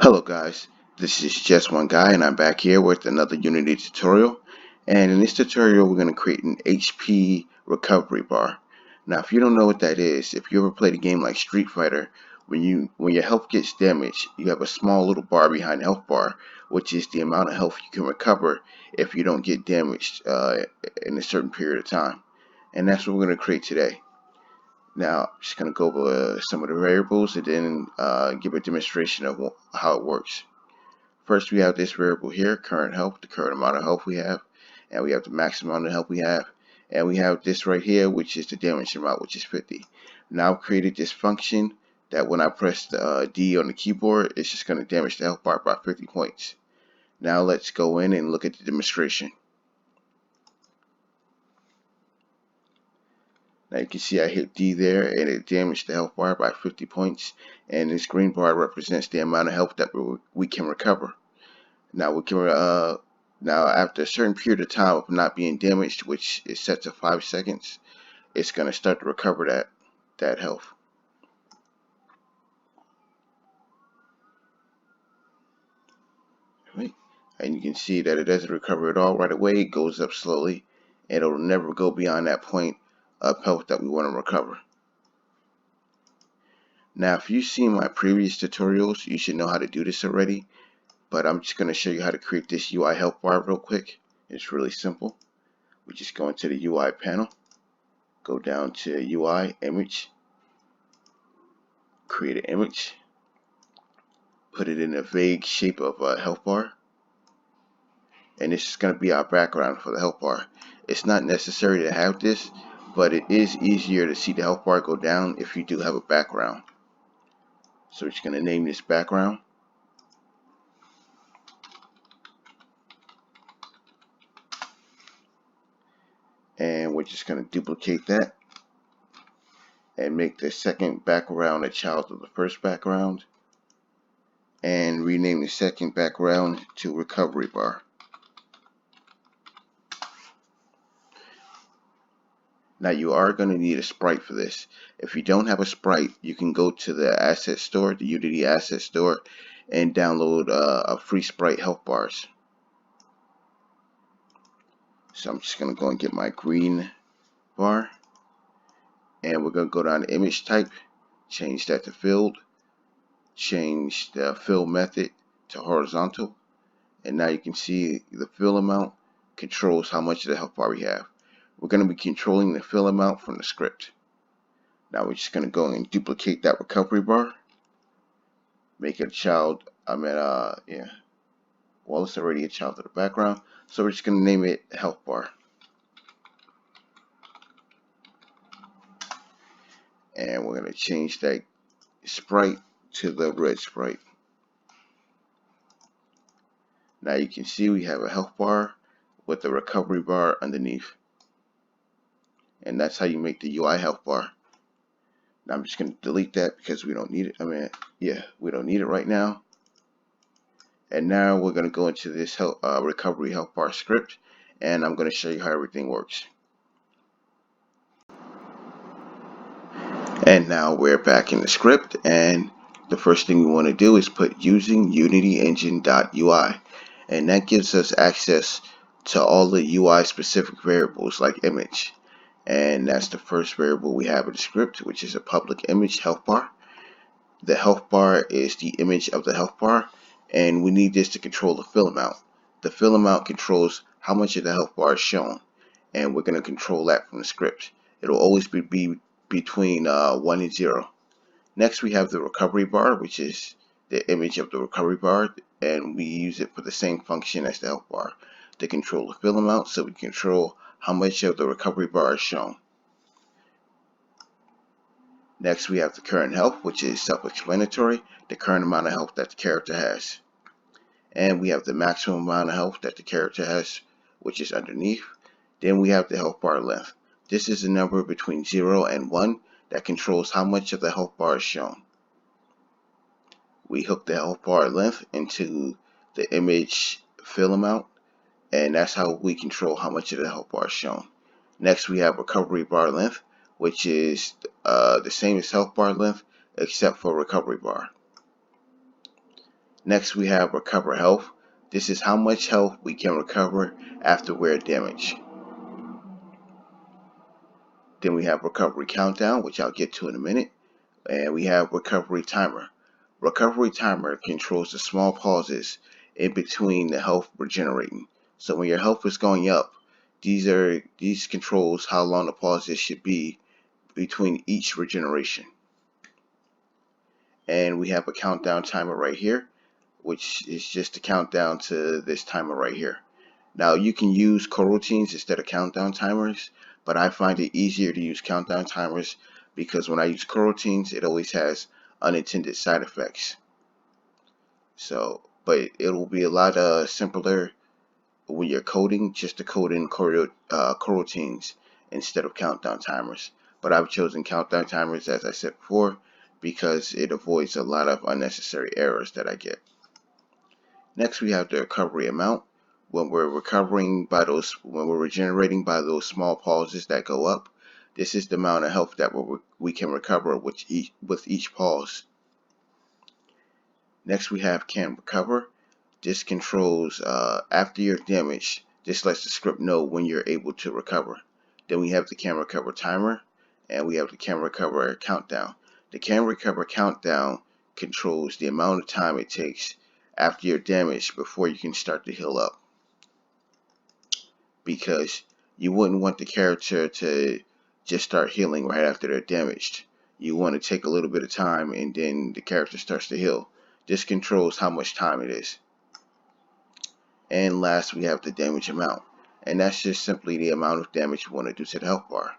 Hello guys, this is just one guy and I'm back here with another Unity tutorial. And in this tutorial we're going to create an HP recovery bar. Now if you don't know what that is, if you ever played a game like Street Fighter, when your health gets damaged, you have a small little bar behind the health bar, which is the amount of health you can recover if you don't get damaged in a certain period of time. And that's what we're going to create today. Now, I'm just going to go over some of the variables and then give a demonstration of how it works. First, we have this variable here, current health, the current amount of health we have, and we have the maximum amount of health we have, and we have this right here, which is the damage amount, which is 50. Now, I've created this function that when I press the D on the keyboard, it's just going to damage the health bar by 50 points. Now, let's go in and look at the demonstration. Now you can see I hit D there and it damaged the health bar by 50 points, and this green bar represents the amount of health that we can recover. Now we can now after a certain period of time of not being damaged, which is set to 5 seconds, it's going to start to recover that health. Right? And you can see that it doesn't recover at all right away. It goes up slowly, and it'll never go beyond that point of health that we want to recover. Now, if you've seen my previous tutorials, you should know how to do this already. But I'm just going to show you how to create this UI health bar real quick. It's really simple. We just go into the UI panel, go down to UI image, create an image, put it in a vague shape of a health bar, and this is going to be our background for the health bar. It's not necessary to have this, but it is easier to see the health bar go down if you do have a background. So we're just going to name this background. And we're just going to duplicate that and make the second background a child of the first background, and rename the second background to recovery bar. Now you are going to need a sprite for this. If you don't have a sprite, you can go to the asset store, the Unity asset store, and download a free sprite health bars. So I'm just going to go and get my green bar, and we're going to go down to image type, change that to filled, change the fill method to horizontal, and now you can see the fill amount controls how much of the health bar we have. We're going to be controlling the fill amount from the script. Now we're just going to go and duplicate that recovery bar, make it a child. Well, it's already a child of the background, so we're just going to name it health bar. And we're going to change that sprite to the red sprite. Now you can see we have a health bar with a recovery bar underneath. And that's how you make the UI health bar. Now I'm just going to delete that because we don't need it. We don't need it right now. And now we're going to go into this recovery health bar script, and I'm going to show you how everything works. And now we're back in the script, and the first thing we want to do is put using unityengine.ui, and that gives us access to all the UI specific variables like image. And that's the first variable we have in the script, which is a public image health bar. The health bar is the image of the health bar, and we need this to control the fill amount. The fill amount controls how much of the health bar is shown, and we're going to control that from the script. It'll always be between 1 and 0. Next, we have the recovery bar, which is the image of the recovery bar, and we use it for the same function as the health bar to control the fill amount, so we control how much of the recovery bar is shown. Next, we have the current health, which is self-explanatory, the current amount of health that the character has. And we have the maximum amount of health that the character has, which is underneath. Then we have the health bar length. This is a number between 0 and 1 that controls how much of the health bar is shown. We hook the health bar length into the image fill amount, and that's how we control how much of the health bar is shown. Next, we have recovery bar length, which is the same as health bar length except for recovery bar. Next we have recover health. This is how much health we can recover after we're damaged. Then we have recovery countdown, which I'll get to in a minute. And we have recovery timer. Recovery timer controls the small pauses in between the health regenerating. So when your health is going up, these controls how long the pauses should be between each regeneration. And we have a countdown timer right here, which is just a countdown to this timer right here. Now you can use coroutines instead of countdown timers, but I find it easier to use countdown timers because when I use coroutines, it always has unintended side effects. So, but it will be a lot simpler when you're coding, just to code in coroutines instead of countdown timers. But I've chosen countdown timers, as I said before, because it avoids a lot of unnecessary errors that I get. Next, we have the recovery amount. When we're regenerating by those small pauses that go up, this is the amount of health that we can recover with each pause. Next, we have can recover. This controls after you're damaged. This lets the script know when you're able to recover. Then we have the can recover timer, and we have the can recover countdown. The can recover countdown controls the amount of time it takes after you're damaged before you can start to heal up, because you wouldn't want the character to just start healing right after they're damaged. You want to take a little bit of time and then the character starts to heal. This controls how much time it is. And last, we have the damage amount, and that's just simply the amount of damage you want to do to the health bar.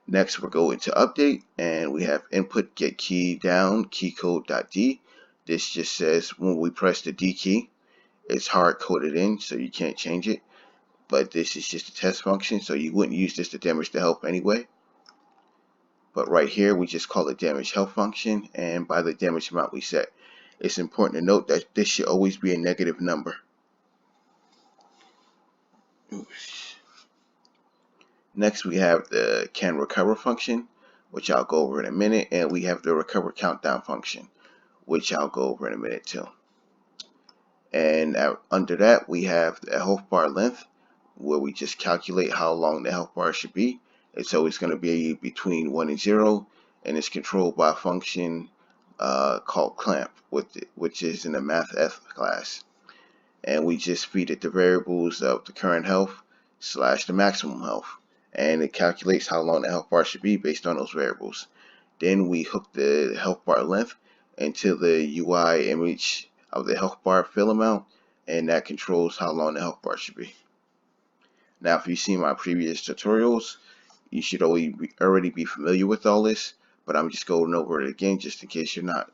Next, we're going to update, and we have input get key down key code.d. This just says when we press the D key, it's hard coded in, so you can't change it. But this is just a test function, so you wouldn't use this to damage the health anyway. But right here, we just call it damage health function, and by the damage amount we set. It's important to note that this should always be a negative number. Oops. Next, we have the can recover function, which I'll go over in a minute, and we have the recover countdown function, which I'll go over in a minute too. And under that, we have the health bar length, where we just calculate how long the health bar should be. It's always going to be between 1 and 0, and it's controlled by a function called clamp, which is in the math F class. And we just feed it the variables of the current health / the maximum health, and it calculates how long the health bar should be based on those variables. Then we hook the health bar length into the UI image of the health bar fill amount, and that controls how long the health bar should be. Now, if you've seen my previous tutorials, you should already be familiar with all this, but I'm just going over it again just in case you're not.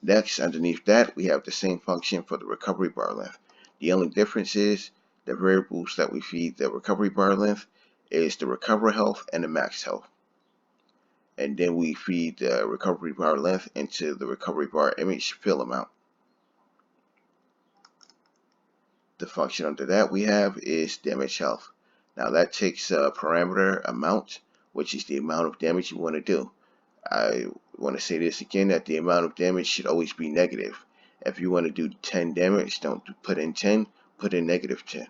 Next, underneath that, we have the same function for the recovery bar length. The only difference is the variables that we feed the recovery bar length is the recover health and the max health. And then we feed the recovery bar length into the recovery bar image fill amount. The function under that we have is damage health. Now that takes a parameter amount, which is the amount of damage you want to do. I want to say this again, that the amount of damage should always be negative. If you want to do 10 damage, don't put in 10, put in negative 10.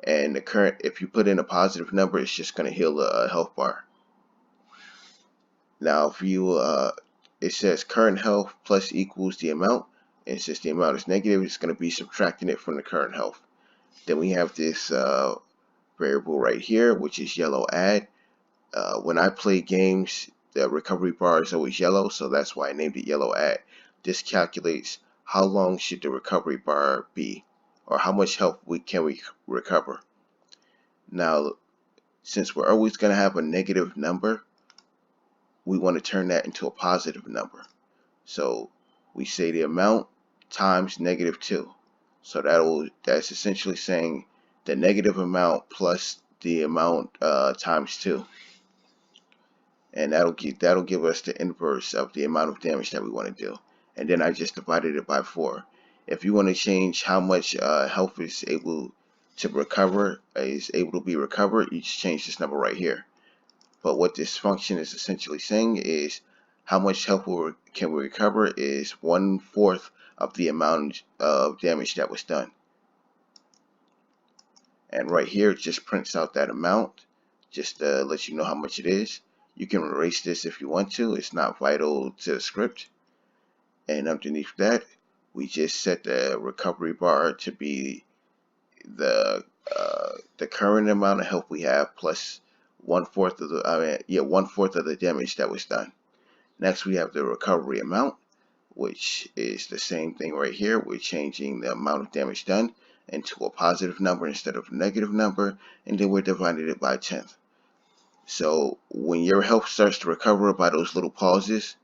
And if you put in a positive number, it's just going to heal a health bar. Now, if you, it says current health plus equals the amount, and since the amount is negative, it's going to be subtracting it from the current health. Then we have this variable right here, which is yellow add. When I play games, the recovery bar is always yellow, so that's why I named it yellow add. This calculates how long should the recovery bar be, or how much health can we recover. Now, since we're always going to have a negative number, we want to turn that into a positive number. So we say the amount times -2. So that's essentially saying the negative amount plus the amount times 2. And that'll give us the inverse of the amount of damage that we want to do. And then I just divided it by 4. If you want to change how much health is able to be recovered, you just change this number right here. But what this function is essentially saying is how much health can we recover is 1/4 of the amount of damage that was done. And right here, it just prints out that amount, just to let you know how much it is. You can erase this if you want to. It's not vital to the script. And underneath that, we just set the recovery bar to be the current amount of health we have plus 1/4 of the 1/4 of the damage that was done. Next, we have the recovery amount, which is the same thing right here. We're changing the amount of damage done into a positive number instead of a negative number, and then we're dividing it by 10th. So when your health starts to recover by those little pauses,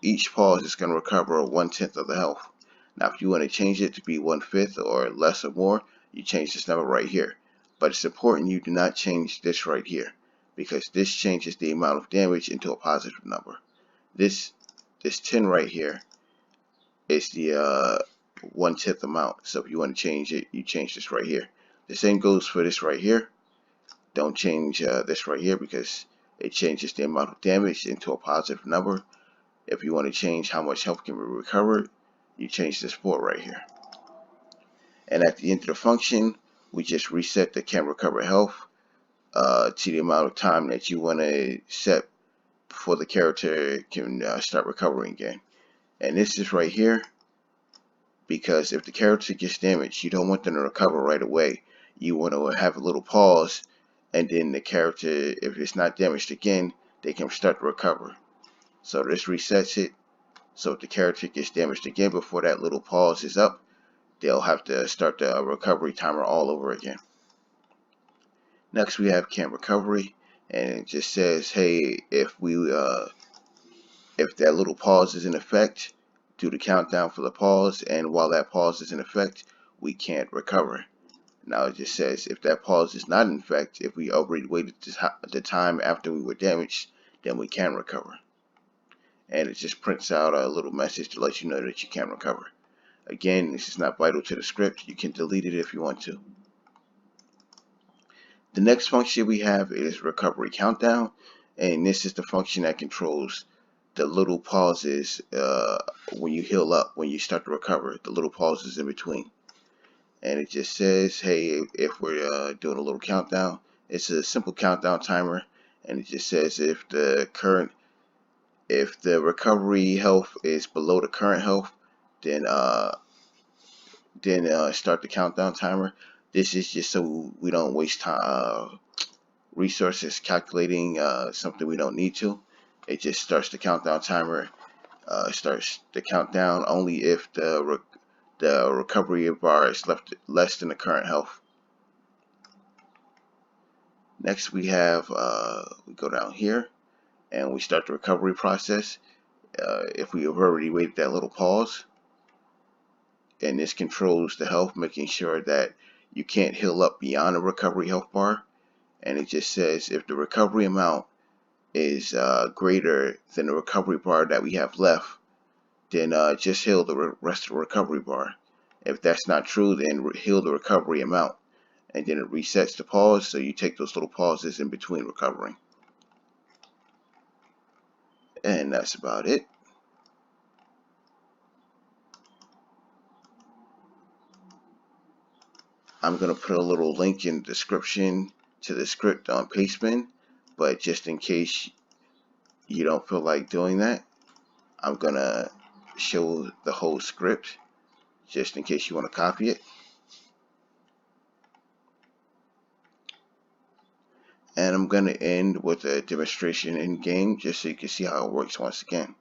each pause is going to recover 1/10 of the health. Now, if you want to change it to be 1/5 or less or more, you change this number right here. But it's important you do not change this right here, because this changes the amount of damage into a positive number. This 10 right here is the 1/10 amount. So if you want to change it, you change this right here. The same goes for this right here. Don't change this right here because it changes the amount of damage into a positive number. If you want to change how much health can be recovered, you change this 4 right here. And at the end of the function, we just reset the can recover health to the amount of time that you want to set before the character can start recovering again. And this is right here because if the character gets damaged, you don't want them to recover right away. You want to have a little pause, and then the character, if it's not damaged again, they can start to recover. So this resets it. So if the character gets damaged again before that little pause is up, they'll have to start the recovery timer all over again. Next, we have camp recovery, and it just says, hey, if that little pause is in effect, do the countdown for the pause, and while that pause is in effect, we can't recover. Now it just says if that pause is not in effect, if we already waited the time after we were damaged, then we can recover. And it just prints out a little message to let you know that you can recover. Again, this is not vital to the script. You can delete it if you want to. The next function we have is recovery countdown, and this is the function that controls the little pauses when you heal up, when you start to recover, the little pauses in between. And it just says, hey, if we're doing a little countdown, it's a simple countdown timer, and it just says if the recovery health is below the current health, then start the countdown timer. This is just so we don't waste time, resources calculating something we don't need to. It just starts the countdown timer. Starts the countdown only if the recovery bar is left less than the current health. Next, we have we go down here and we start the recovery process. If we have already waited that little pause, and this controls the health, making sure that you can't heal up beyond the recovery health bar. And it just says if the recovery amount is greater than the recovery bar that we have left, then just heal the rest of the recovery bar. If that's not true, then heal the recovery amount. And then it resets the pause, so you take those little pauses in between recovering. And that's about it. I'm going to put a little link in the description to the script on Pastebin, but just in case you don't feel like doing that, I'm going to show the whole script just in case you want to copy it. And I'm going to end with a demonstration in game just so you can see how it works once again.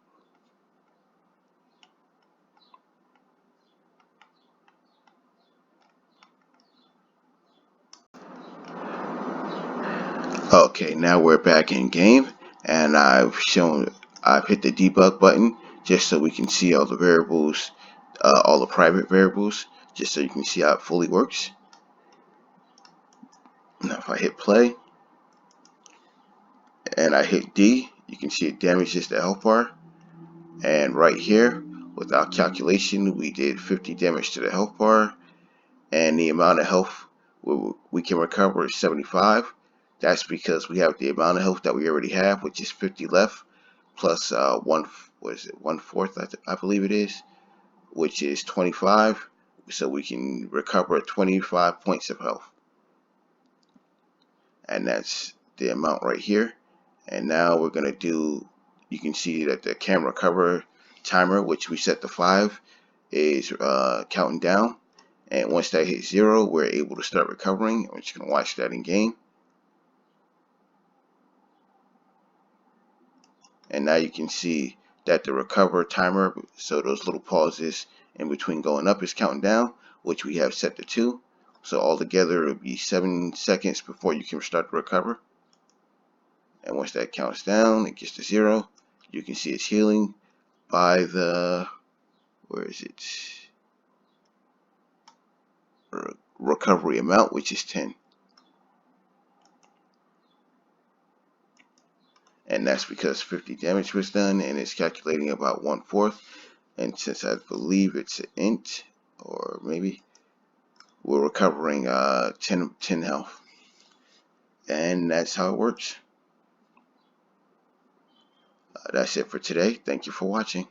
Okay, now we're back in game, and I've hit the debug button just so we can see all the variables, all the private variables, just so you can see how it fully works. Now if I hit play and I hit D, you can see it damages the health bar. And right here, with our calculation, we did 50 damage to the health bar, and the amount of health we can recover is 75. That's because we have the amount of health that we already have, which is 50 left, plus one fourth, I believe it is, which is 25. So we can recover 25 points of health. And that's the amount right here. And now we're going to do, you can see that the camera cover timer, which we set to 5, is counting down. And once that hits 0, we're able to start recovering. We're just going to watch that in game. And now you can see that the recover timer, so those little pauses in between going up, is counting down, which we have set to 2. So altogether it'll be 7 seconds before you can start to recover. And once that counts down, it gets to 0. You can see it's healing by the, where is it? Recovery amount, which is 10. And that's because 50 damage was done, and it's calculating about 1/4. And since I believe it's an int, or maybe, we're recovering 10 health. And that's how it works. That's it for today. Thank you for watching.